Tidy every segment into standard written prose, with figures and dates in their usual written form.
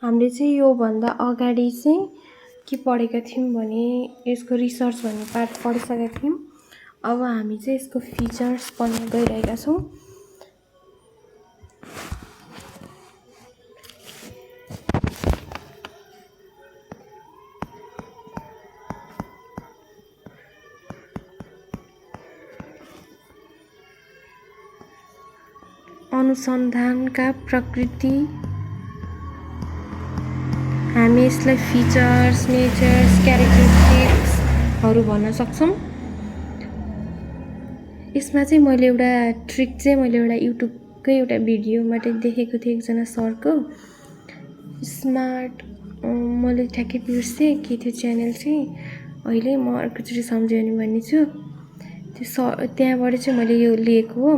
हामीले चाहिँ यो भन्दा अगाडि चाहिँ के पढेका थियौं भने यसको रिसर्च भन्ने पार्ट पढिसकेका थियौं। अब हामी चाहिँ यसको फिचर्स पढ्न गइरहेका छौं। अनुसन्धानका प्रकृति हामी यसलाई फिचर्स, नेचर्स, क्यारेक्टरिस्टिक्सहरु भन्न सक्छौं। यसमा चाहिँ मैले एउटा ट्रिक चाहिँ मैले एउटा युट्युबकै एउटा भिडियोबाट देखेको थिएँ एकजना सरको। स्मार्ट मैले ठ्याक्कै बिर्सेँ के थियो च्यानल चाहिँ। अहिले म अर्कोचोटि सम्झिने भन्नेछु। त्यो त्यहाँबाट चाहिँ मैले यो लिएको हो।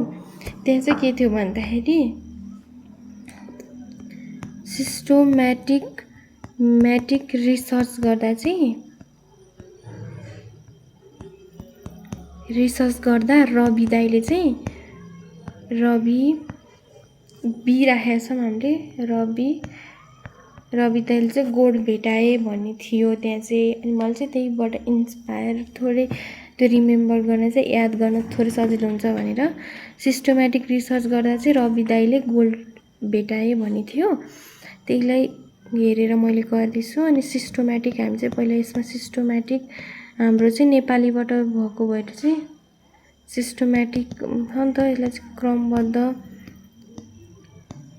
त्यहाँ चाहिँ के थियो भन्दाखेरि सिस्टोम्याटिक रिसर्च गर्दा रवि दाइले चाहिँ बी राखेका छौं हामीले रवि दाइले चाहिँ गोल्ड भेटाए भन्ने थियो त्यहाँ चाहिँ। अनि मैले चाहिँ त्यहीबाट इन्स्पायर थोरै त्यो रिमेम्बर गर्न चाहिँ याद गर्न थोरै सजिलो हुन्छ भनेर सिस्टोम्याटिक रिसर्च गर्दा चाहिँ रवि दाइले गोल्ड भेटाए भन्ने थियो। त्यहीलाई हेरेर मैले गर्दैछु। अनि सिस्टोम्याटिक हामी चाहिँ पहिला यसमा सिस्टोम्याटिक हाम्रो चाहिँ नेपालीबाट भएको भएर चाहिँ सिस्टोम्याटिक अन्त यसलाई चाहिँ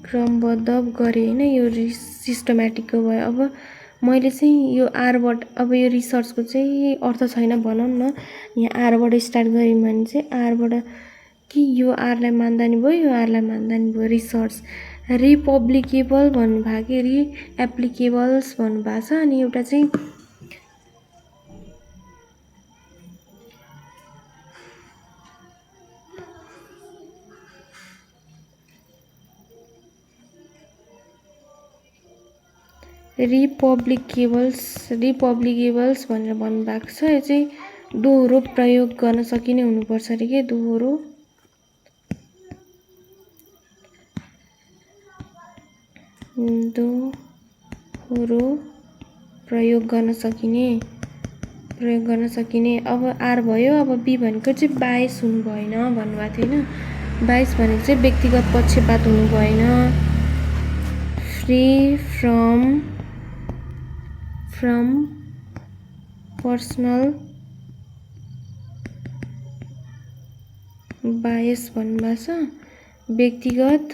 क्रमबद्ध गरे हैन। यो सिस्टोम्याटिकको भयो। अब मैले चाहिँ यो आरबाट अब यो रिसर्चको चाहिँ अर्थ छैन भनौं न। यहाँ आरबाट स्टार्ट गर्यौं भने चाहिँ आरबाट कि यो आरलाई मान्दा नि भयो यो आरलाई मान्दा नि भयो। रिसर्च रिपब्लिकेबल भन्नु भएको कि रिएप्लिकेबल्स भन्नु भएको छ। अनि एउटा चाहिँ रिपब्लिकेबल्स भनेर भन्नु भएको छ। यो चाहिँ दोहोरो प्रयोग गर्न सकिने हुनुपर्छ रे के दोहोरो प्रयोग गर्न सकिने। अब आर भयो। अब बी भनेको चाहिँ बायस हुनु भएन भन्नुभएको थियो हैन। बायस भनेको चाहिँ व्यक्तिगत पक्षपात हुनु भएन। फ्री फ्रम पर्सनल बायस भन्नुभएको छ। व्यक्तिगत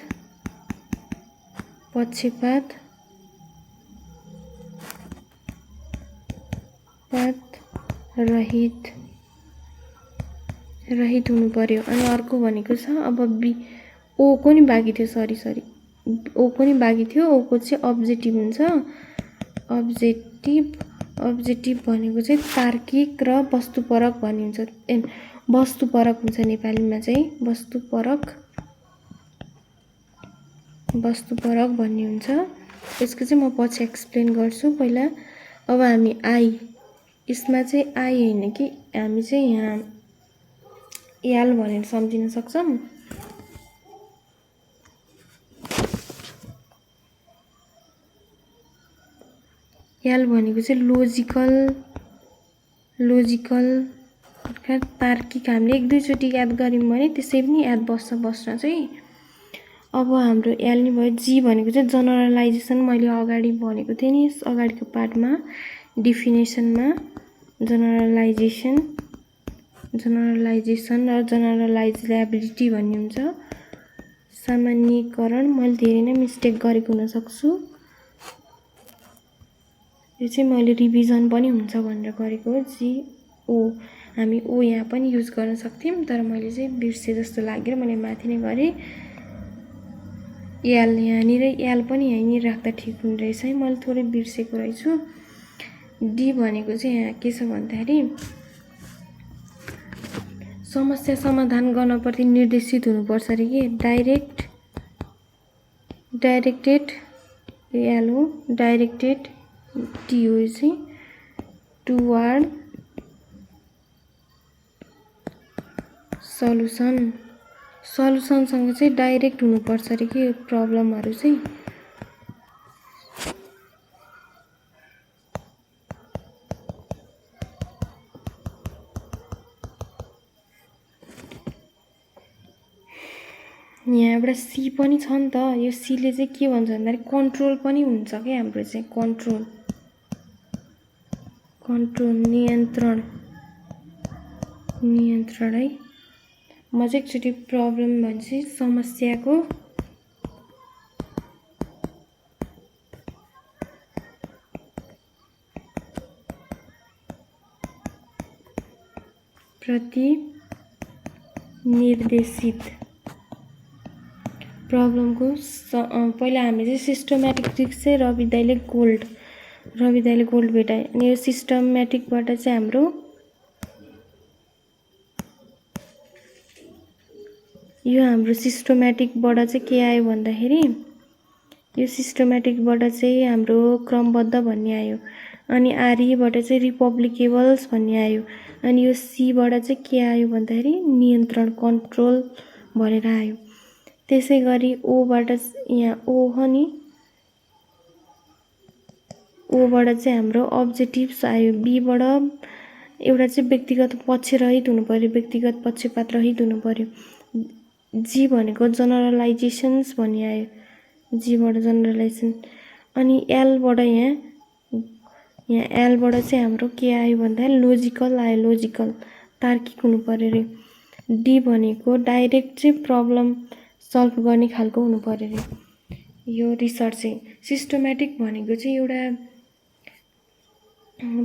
पक्षपात रहित हुनु पर्यो। अनि अर्को भनेको छ अब बी ओ को नि बाँकी थियो सरी ओ को नि बाँकी थियो। ओ को चाहिँ अब्जेक्टिभ हुन्छ। अब्जेक्टिभ भनेको चाहिँ तार्किक र वस्तुपरक भन्ने हुन्छ। वस्तुपरक हुन्छ नेपालीमा चाहिँ वस्तुपरक भन्ने हुन्छ। यसको चाहिँ म पछि एक्सप्लेन गर्छु पहिला। अब हामी आई यसमा चाहिँ आई हैन कि हामी चाहिँ यहाँ एल भनेर सम्झिन सक्छौं। एल भनेको चाहिँ लोजिकल तार्किक। हामीले एक दुई चोटि याद गर्यौं भने त्यसै पनि याद बस्न चाहिँ। अब हाम्रो एल नि भयो। जी भनेको चाहिँ जनरलाइजेसन मैले अगाडि भनेको थिएँ नि अगाडिको पार्टमा डेफिनेसनमा जनरलाइजेसन र जनरलाइजेबिलिटी भन्ने हुन्छ। सामान्यीकरण मैले धेरै नै मिस्टेक गरेको हुन सक्छु। यो चाहिँ मैले रिभिजन पनि हुन्छ भनेर गरेको हो। जी ओ हामी ओ यहाँ पनि युज गर्न सक्थ्यौं तर मैले चाहिँ बिर्से जस्तो लागेर मैले माथि नै गरे। एल यहाँनिर एल पनि यहीँनिर राख्दा ठिक हुने रहेछ है। मैले थोरै बिर्सेको रहेछु। डी भनेको चाहिँ यहाँ के छ भन्दाखेरि समस्या समाधान गर्नप्रति निर्देशित हुनुपर्छ रे के डाइरेक्टेड एल हो। डाइरेक्टेड टी हो चाहिँ टुवर्ड सल्युसनसँग चाहिँ डाइरेक्ट हुनुपर्छ रे के प्रब्लमहरु चाहिँ। यहाँ एउटा सी पनि छ नि त। यो सीले चाहिँ के भन्छ भन्दाखेरि कन्ट्रोल पनि हुन्छ क्या हाम्रो चाहिँ कन्ट्रोल नियन्त्रण है। म चाहिँ एकचोटि प्रब्लम भन्छ समस्याको प्रति निर्देशित प्रब्लमको पहिला हामीले चाहिँ सिस्टमेटिक ट्रिक्स चाहिँ रवि दाइले गोल्ड भेटाए। अनि यो सिस्टमेटिकबाट चाहिँ हाम्रो सिस्टमेटिकबाट चाहिँ के आयो भन्दाखेरि यो सिस्टमेटिकबाट चाहिँ हाम्रो क्रमबद्ध भन्ने आयो। अनि आरईबाट चाहिँ रिपब्लिकेबल्स भन्ने आयो। अनि यो सीबाट चाहिँ के आयो भन्दाखेरि नियन्त्रण कन्ट्रोल भनेर आयो। त्यसै गरी ओबाट यहाँ ओ हो नि, ओबाट चाहिँ हाम्रो अब्जेक्टिभ्स आयो। बीबाट एउटा चाहिँ व्यक्तिगत पक्षरहित हुनु पर्यो, व्यक्तिगत पक्षपात रहित हुनु पर्यो। जी भनेको जनरलाइजेसन्स भन्ने आयो, जीबाट जनरलाइजेसन। अनि एलबाट यहाँ एलबाट चाहिँ हाम्रो के आयो भन्दाखेरि लोजिकल आयो, लोजिकल तार्किक हुनु पर्यो रे। डी भनेको डाइरेक्ट चाहिँ प्रब्लम सल्भ गर्ने खालको हुनु पर्यो रे। यो रिसर्च चाहिँ सिस्टमेटिक भनेको चाहिँ एउटा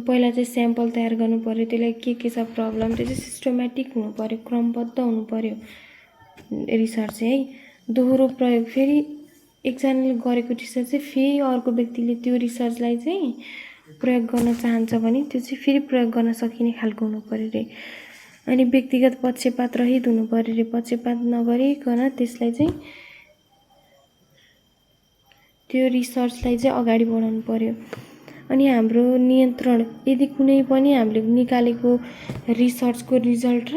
पहिला चाहिँ स्याम्पल तयार गर्नु पर्यो, त्यसलाई के छ प्रब्लम, त्यो चाहिँ सिस्टमेटिक हुनु पर्यो, क्रमबद्ध हुनु पर्यो रिसर्च चाहिँ है। दोहोरो प्रयोग फेरि एकजनाले गरेको रिसर्च चाहिँ फेरि अर्को व्यक्तिले त्यो रिसर्चलाई चाहिँ प्रयोग गर्न चाहन्छ भने त्यो चाहिँ फेरि प्रयोग गर्न सकिने खालको हुनु पर्यो रे। अनि व्यक्तिगत पक्षपात रहित हुनु पर्यो रे, पक्षपात नगरिकन त्यसलाई चाहिँ त्यो रिसर्चलाई चाहिँ अगाडि बढाउनु पर्यो। अनि हाम्रो नियन्त्रण यदि कुनै पनि हामीले निकालेको रिसर्चको रिजल्ट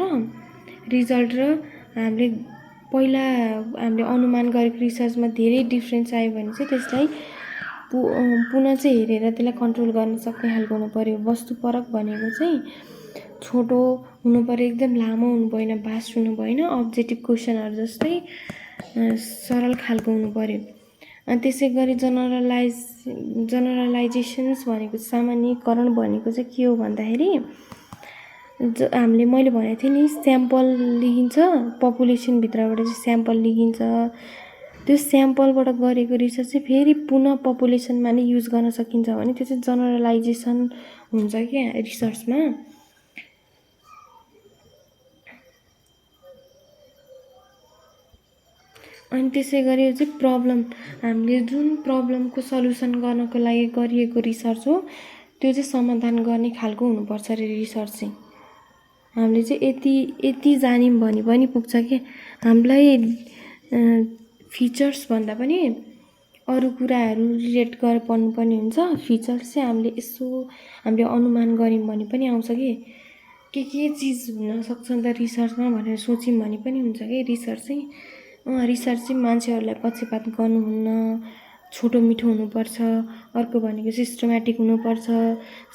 र हामीले पहिला हामीले अनुमान गरेको रिसर्चमा धेरै डिफ्रेन्स आयो भने चाहिँ त्यसलाई पुनः चाहिँ हेरेर त्यसलाई कन्ट्रोल गर्न सक्ने खालको हुनु पर्यो। वस्तुपरक भनेको चाहिँ छोटो हुनु पर्यो, एकदम लामो हुनु भएन, भास्ट हुनु भएन, अब्जेक्टिभ क्वेसनहरू जस्तै सरल खालको हुनु पर्यो। अनि त्यसै गरी जनरलाइजेसन्स भनेको सामान्यीकरण भनेको चाहिँ के हो भन्दाखेरि हामीले मैले भनेको थिएँ नि स्याम्पल लिइन्छ, पपुलेसनभित्रबाट चाहिँ स्याम्पल लिइन्छ। त्यो स्याम्पलबाट गरेको रिसर्च चाहिँ फेरि पुनः पपुलेसनमा नै युज गर्न सकिन्छ भने त्यो चाहिँ जनरलाइजेसन हुन्छ क्या रिसर्चमा। अनि त्यसै गरी चाहिँ प्रब्लम हामीले जुन प्रब्लमको सल्युसन गर्नको लागि गरिएको रिसर्च हो त्यो चाहिँ समाधान गर्ने खालको हुनुपर्छ रे रिसर्च चाहिँ। हामीले चाहिँ यति जान्यौँ भने पनि पुग्छ कि हामीलाई फिचर्स भन्दा पनि अरू कुराहरू रिलेट गरेर पढ्नुपर्ने हुन्छ। फिचर्स चाहिँ हामीले यसो हामीले अनुमान गऱ्यौँ भने पनि आउँछ कि के चिज हुनसक्छ नि त रिसर्चमा भनेर सोच्यौँ भने पनि हुन्छ कि रिसर्च चाहिँ मान्छेहरूलाई पक्षपात गर्नुहुन्न, छोटो मिठो हुनुपर्छ। अर्को भनेको सिस्टमेटिक हुनुपर्छ।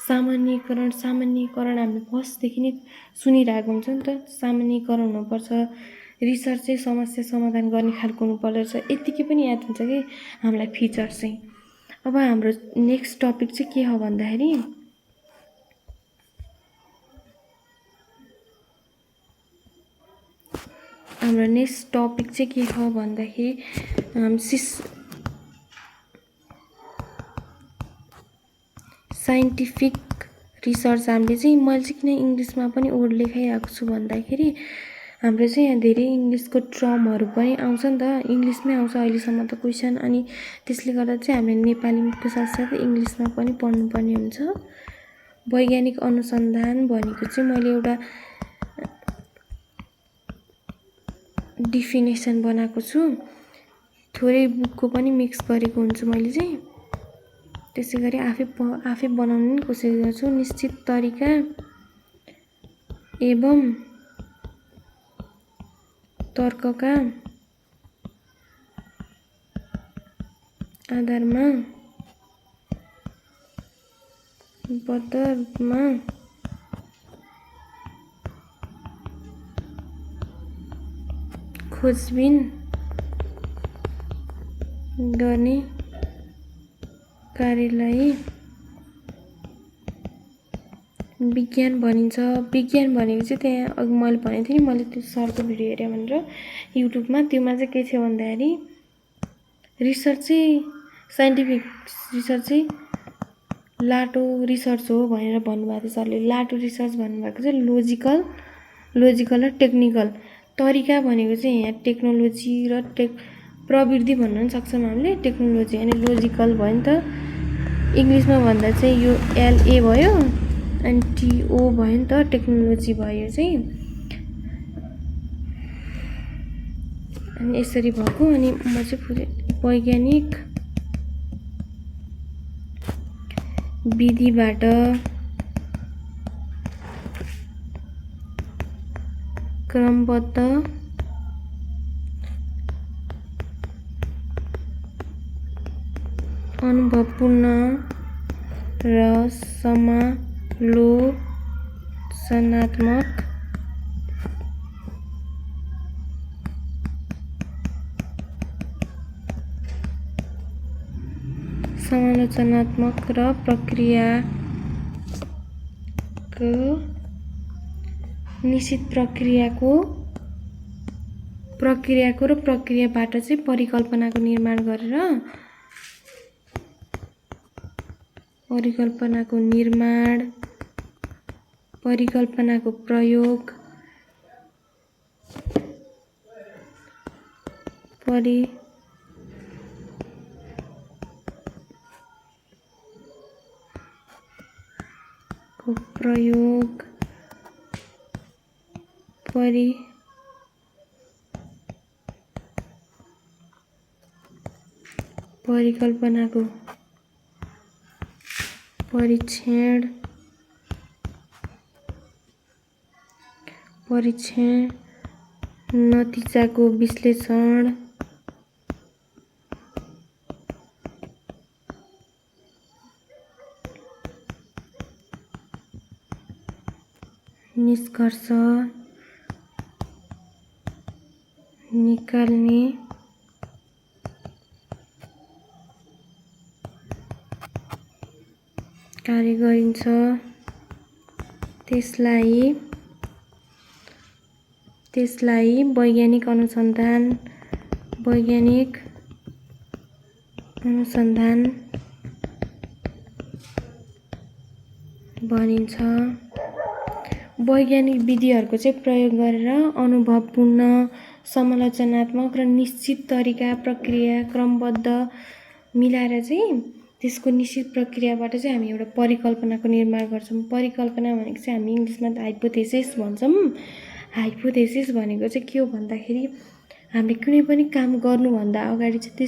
सामान्यीकरण हामीले फर्स्टदेखि नै सुनिरहेको हुन्छ नि त, सामान्यीकरण हुनुपर्छ। रिसर्च चाहिँ समस्या समाधान गर्ने खालको हुनुपर्छ। यतिकै पनि याद हुन्छ कि हामीलाई फिचर्स चाहिँ। अब हाम्रो नेक्स्ट टपिक चाहिँ के हो भन्दाखेरि हाम्रो नेक्स्ट टपिक चाहिँ के हो भन्दाखेरि साइन्टिफिक रिसर्च। हामीले चाहिँ मैले चाहिँ किन इङ्ग्लिसमा पनि वर्ड लेखाइरहेको छु भन्दाखेरि हाम्रो चाहिँ यहाँ धेरै इङ्ग्लिसको टर्महरू पनि आउँछ नि त, इङ्ग्लिसमै आउँछ अहिलेसम्म त क्वेसन। अनि त्यसले गर्दा चाहिँ हामीले नेपालीको साथसाथै इङ्ग्लिसमा पनि पढ्नुपर्ने हुन्छ। वैज्ञानिक अनुसन्धान भनेको चाहिँ मैले एउटा डिफिनेसन बनाएको छु, थोरै बुकको पनि मिक्स गरेको हुन्छु मैले चाहिँ। त्यसै गरी आफै बनाउने कोसिस गर्छु। निश्चित तरिका एवं तर्कका आधारमा बद्ध रूपमा खोजबिन गर्ने कार्यलाई विज्ञान भनिन्छ। विज्ञान भनेको चाहिँ त्यहाँ अघि मैले भनेको थिएँ नि, मैले त्यो सरको भिडियो हेरेँ भनेर युट्युबमा, त्योमा चाहिँ के थियो भन्दाखेरि रिसर्च चाहिँ साइन्टिफिक रिसर्च चाहिँ लाटो रिसर्च हो भनेर भन्नुभएको थियो सरले। लाटो रिसर्च भन्नुभएको चाहिँ लोजिकल र टेक्निकल। तरिका भनेको चाहिँ यहाँ टेक्नोलोजी र प्रविधि भन्न पनि सक्छौँ हामीले, टेक्नोलोजी अनि लोजिकल भयो नि त। इङ्ग्लिसमा भन्दा चाहिँ यो LA भयो अनि TO भयो नि त, टेक्नोलोजी भयो चाहिँ। अनि यसरी भएको। अनि म चाहिँ वैज्ञानिक विधिबाट क्रमबद्ध अनुभवपूर्ण र समालोचनात्मक र निश्चित प्रक्रियाको र प्रक्रियाबाट चाहिँ परिकल्पनाको निर्माण गरेर परिकल्पनाको प्रयोग परिकल्पनाको परीक्षण नतिजाको विश्लेषण निष्कर्ष निकाल्ने कार्य गरिन्छ। त्यसलाई वैज्ञानिक अनुसन्धान भनिन्छ। वैज्ञानिक विधिहरूको चाहिँ प्रयोग गरेर अनुभवपूर्ण, समालोचनात्मक र निश्चित तरिका, प्रक्रिया क्रमबद्ध मिलाएर चाहिँ त्यसको निश्चित प्रक्रियाबाट चाहिँ हामी एउटा परिकल्पनाको निर्माण गर्छौँ। परिकल्पना भनेको चाहिँ हामी इङ्ग्लिसमा हाइपोथेसिस भन्छौँ। हाइपोथेसिस भनेको चाहिँ के हो भन्दाखेरि हामीले कुनै पनि काम गर्नुभन्दा अगाडि चाहिँ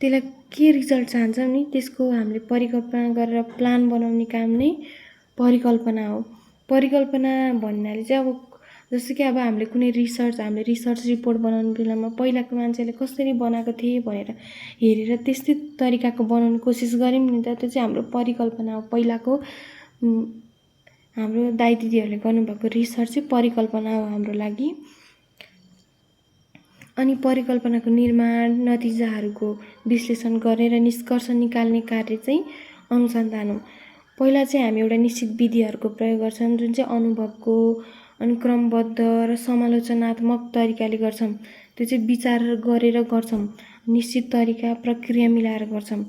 त्यसलाई के रिजल्ट चाहन्छौँ नि त्यसको हामीले परिकल्पना गरेर प्लान बनाउने काम नै परिकल्पना हो। परिकल्पना भन्नाले चाहिँ अब जस्तो कि अब हामीले कुनै रिसर्च रिपोर्ट बनाउने बेलामा पहिलाको मान्छेले कसरी बनाएको थिए भनेर हेरेर त्यस्तै तरिकाको बनाउने कोसिस गऱ्यौँ नि त, त्यो चाहिँ हाम्रो परिकल्पना हो। पहिलाको हाम्रो दाइ दिदीहरूले गर्नुभएको रिसर्च चाहिँ परिकल्पना हो हाम्रो लागि। अनि परिकल्पनाको निर्माण, नतिजाहरूको विश्लेषण गरेर निष्कर्ष निकाल्ने कार्य चाहिँ अनुसन्धान हो। पहिला चाहिँ हामी एउटा निश्चित विधिहरूको प्रयोग गर्छौँ जुन चाहिँ अनुभवको अनि क्रमबद्ध र समालोचनात्मक तरिकाले गर्छौँ। त्यो चाहिँ विचार गरेर गर्छौँ, निश्चित तरिका प्रक्रिया मिलाएर गर्छौँ।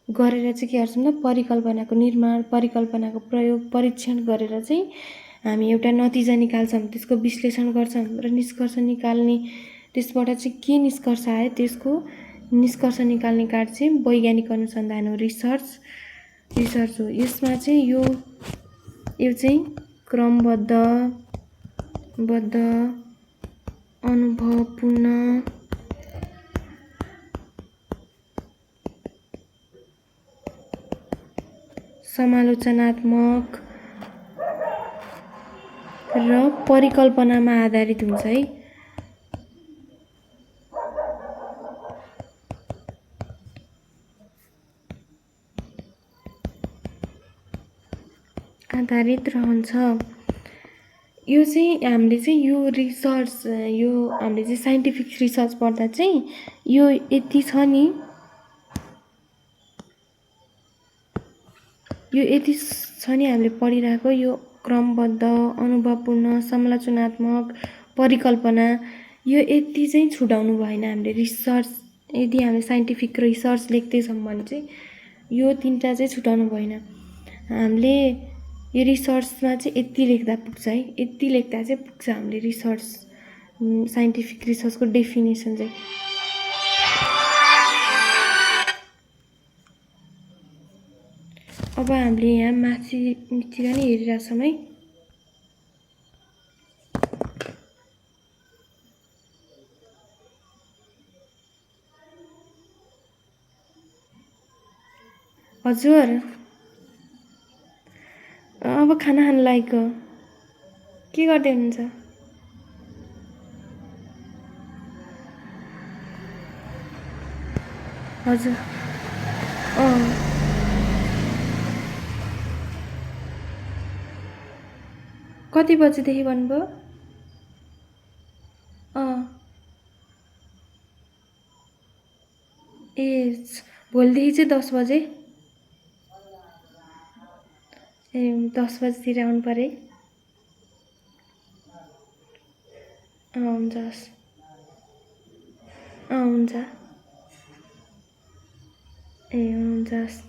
गरेर चाहिँ के गर्छौँ त परिकल्पनाको निर्माण, परिकल्पनाको प्रयोग, परीक्षण गरेर चाहिँ हामी एउटा नतिजा निकाल्छौँ, त्यसको विश्लेषण गर्छौँ र निष्कर्ष निकाल्ने, त्यसबाट चाहिँ के निष्कर्ष आयो त्यसको निष्कर्ष निकाल्ने कार्य चाहिँ वैज्ञानिक अनुसन्धान हो, रिसर्च हो। यसमा चाहिँ यो चाहिँ क्रमबद्ध अनुभवपूर्ण समालोचनात्मक र परिकल्पनामा आधारित हुन्छ है। आधारित रहन्छ। यो चाहिँ हामीले चाहिँ यो रिसर्च, यो हामीले चाहिँ साइन्टिफिक रिसर्च पढ्दा चाहिँ यो यति छ नि, यो यति छ नि हामीले पढिरहेको यो क्रमबद्ध अनुभवपूर्ण समालोचनात्मक परिकल्पना यो यति चाहिँ छुटाउनु भएन हामीले रिसर्च यदि हामीले साइन्टिफिक रिसर्च लेख्दैछौँ भने चाहिँ यो तिनवटा चाहिँ छुटाउनु भएन हामीले यो रिसर्चमा चाहिँ यति लेख्दा पुग्छ है यति लेख्दा चाहिँ पुग्छ हामीले रिसर्च साइन्टिफिक रिसर्चको डेफिनेसन चाहिँ अब हामीले यहाँ माथितिर नै हेरिरहेछौँ है हजुर अब खाना खान लागेको के गर्दै हुनुहुन्छ हजुर कति बजेदेखि भन्नुभयो ए भोलिदेखि चाहिँ 10 बजे ए 10 बजेतिर आउनु पऱ्यो है हुन्छ हस् हुन्छ ए हुन्छ हस्